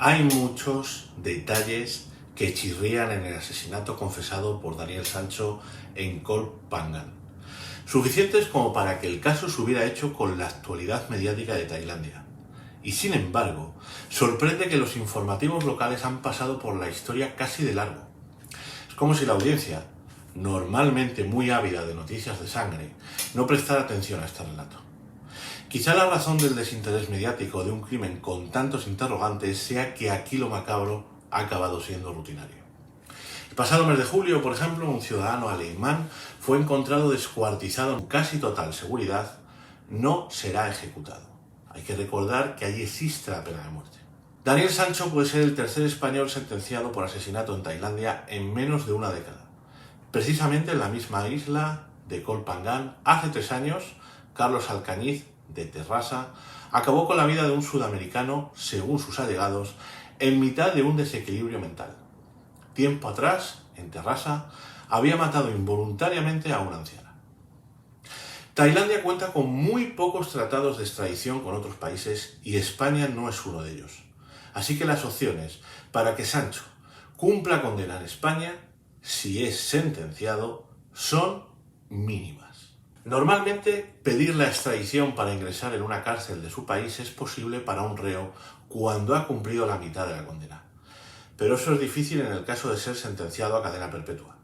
Hay muchos detalles que chirrían en el asesinato confesado por Daniel Sancho en Koh Phangan, suficientes como para que el caso se hubiera hecho con la actualidad mediática de Tailandia. Y sin embargo, sorprende que los informativos locales han pasado por la historia casi de largo. Es como si la audiencia, normalmente muy ávida de noticias de sangre, no prestara atención a este relato. Quizá la razón del desinterés mediático de un crimen con tantos interrogantes sea que aquí lo macabro ha acabado siendo rutinario. El pasado mes de julio, por ejemplo, un ciudadano alemán fue encontrado descuartizado en casi total seguridad. No será ejecutado. Hay que recordar que allí existe la pena de muerte. Daniel Sancho puede ser el tercer español sentenciado por asesinato en Tailandia en menos de una década. Precisamente en la misma isla de Koh Phangan, hace 3 años, Carlos Alcañiz, de Terrassa, acabó con la vida de un sudamericano, según sus allegados, en mitad de un desequilibrio mental. Tiempo atrás, en Terrassa, había matado involuntariamente a una anciana. Tailandia cuenta con muy pocos tratados de extradición con otros países y España no es uno de ellos. Así que las opciones para que Sancho cumpla condena en España, si es sentenciado, son mínimas. Normalmente, pedir la extradición para ingresar en una cárcel de su país es posible para un reo cuando ha cumplido la mitad de la condena. Pero eso es difícil en el caso de ser sentenciado a cadena perpetua.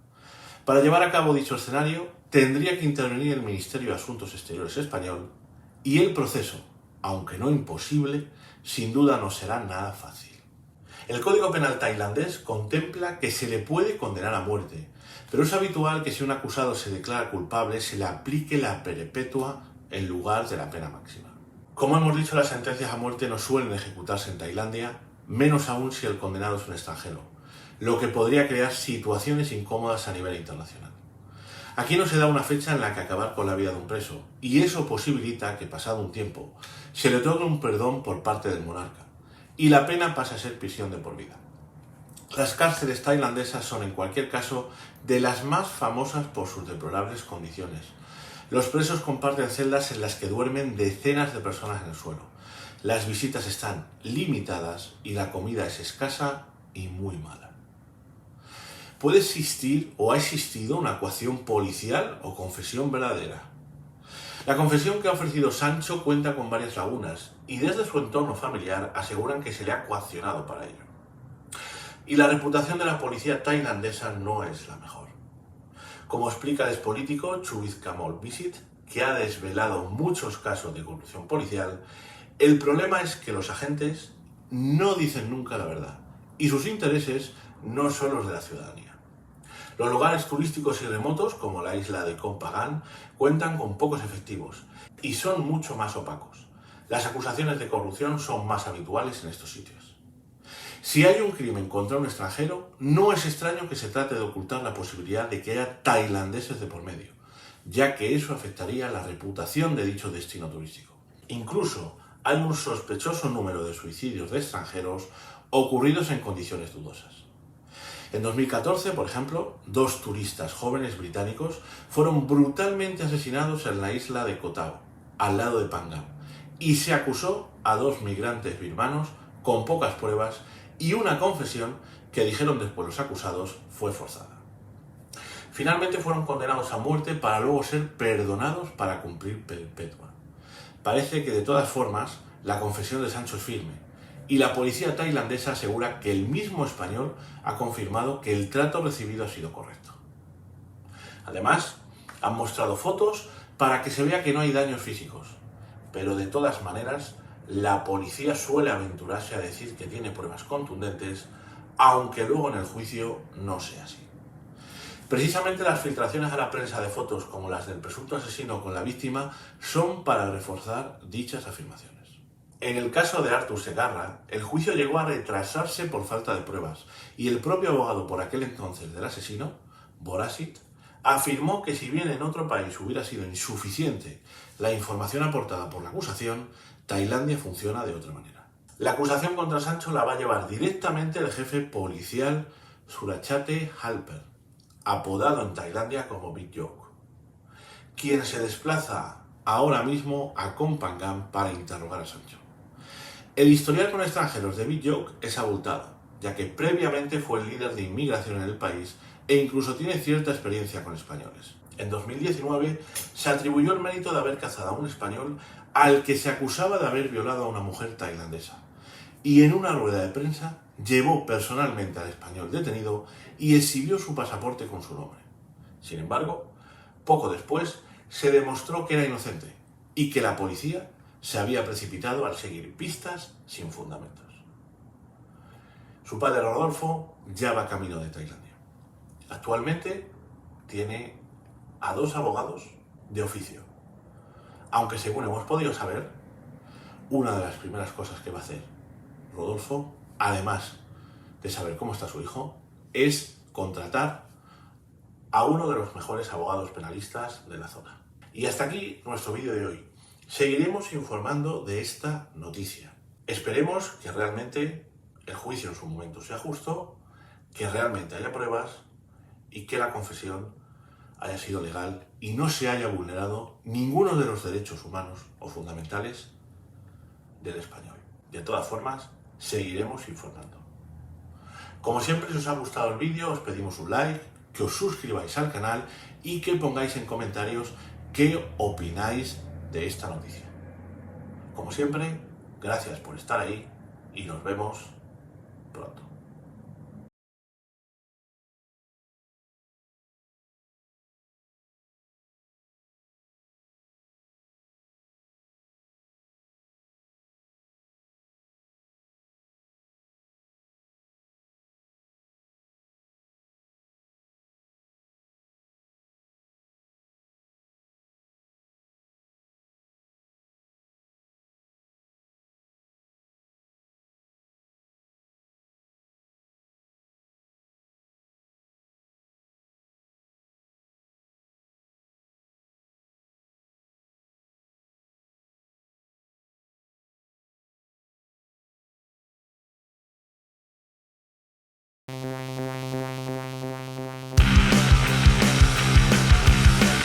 Para llevar a cabo dicho escenario, tendría que intervenir el Ministerio de Asuntos Exteriores español y el proceso, aunque no imposible, sin duda no será nada fácil. El Código Penal tailandés contempla que se le puede condenar a muerte, pero es habitual que si un acusado se declara culpable se le aplique la perpetua en lugar de la pena máxima. Como hemos dicho, las sentencias a muerte no suelen ejecutarse en Tailandia, menos aún si el condenado es un extranjero, lo que podría crear situaciones incómodas a nivel internacional. Aquí no se da una fecha en la que acabar con la vida de un preso, y eso posibilita que, pasado un tiempo, se le otorgue un perdón por parte del monarca, y la pena pasa a ser prisión de por vida. Las cárceles tailandesas son, en cualquier caso, de las más famosas por sus deplorables condiciones. Los presos comparten celdas en las que duermen decenas de personas en el suelo. Las visitas están limitadas y la comida es escasa y muy mala. ¿Puede existir o ha existido una coacción policial o confesión verdadera? La confesión que ha ofrecido Sancho cuenta con varias lagunas y desde su entorno familiar aseguran que se le ha coaccionado para ello. Y la reputación de la policía tailandesa no es la mejor. Como explica el expolítico Chuvis Kamol Visit, que ha desvelado muchos casos de corrupción policial, el problema es que los agentes no dicen nunca la verdad y sus intereses no son los de la ciudadanía. Los lugares turísticos y remotos, como la isla de Koh Phangan, cuentan con pocos efectivos y son mucho más opacos. Las acusaciones de corrupción son más habituales en estos sitios. Si hay un crimen contra un extranjero, no es extraño que se trate de ocultar la posibilidad de que haya tailandeses de por medio, ya que eso afectaría la reputación de dicho destino turístico. Incluso hay un sospechoso número de suicidios de extranjeros ocurridos en condiciones dudosas. En 2014, por ejemplo, 2 turistas jóvenes británicos fueron brutalmente asesinados en la isla de Koh Tao, al lado de Phangan, y se acusó a 2 migrantes birmanos con pocas pruebas y una confesión que, dijeron después los acusados, fue forzada. Finalmente fueron condenados a muerte para luego ser perdonados para cumplir perpetua. Parece que de todas formas la confesión de Sancho es firme y la policía tailandesa asegura que el mismo español ha confirmado que el trato recibido ha sido correcto. Además, han mostrado fotos para que se vea que no hay daños físicos, pero de todas maneras la policía suele aventurarse a decir que tiene pruebas contundentes, aunque luego en el juicio no sea así. Precisamente las filtraciones a la prensa de fotos como las del presunto asesino con la víctima son para reforzar dichas afirmaciones. En el caso de Artur Segarra, el juicio llegó a retrasarse por falta de pruebas y el propio abogado por aquel entonces del asesino, Borasit, afirmó que si bien en otro país hubiera sido insuficiente la información aportada por la acusación, Tailandia funciona de otra manera. La acusación contra Sancho la va a llevar directamente el jefe policial Surachate Halper, apodado en Tailandia como Big Joke, quien se desplaza ahora mismo a Koh Phangan para interrogar a Sancho. El historial con extranjeros de BitJoke es abultado, ya que previamente fue el líder de inmigración en el país e incluso tiene cierta experiencia con españoles. En 2019 se atribuyó el mérito de haber cazado a un español al que se acusaba de haber violado a una mujer tailandesa, y en una rueda de prensa llevó personalmente al español detenido y exhibió su pasaporte con su nombre. Sin embargo, poco después se demostró que era inocente y que la policía se había precipitado al seguir pistas sin fundamentos. Su padre Rodolfo ya va camino de Tailandia. Actualmente tiene a 2 abogados de oficio, aunque según hemos podido saber, una de las primeras cosas que va a hacer Rodolfo, además de saber cómo está su hijo, es contratar a uno de los mejores abogados penalistas de la zona. Y hasta aquí nuestro vídeo de hoy. Seguiremos informando de esta noticia. Esperemos que realmente el juicio en su momento sea justo, que realmente haya pruebas y que la confesión haya sido legal y no se haya vulnerado ninguno de los derechos humanos o fundamentales del español. De todas formas, seguiremos informando. Como siempre, si os ha gustado el vídeo, os pedimos un like, que os suscribáis al canal y que pongáis en comentarios qué opináis de esta noticia. Como siempre, gracias por estar ahí y nos vemos pronto.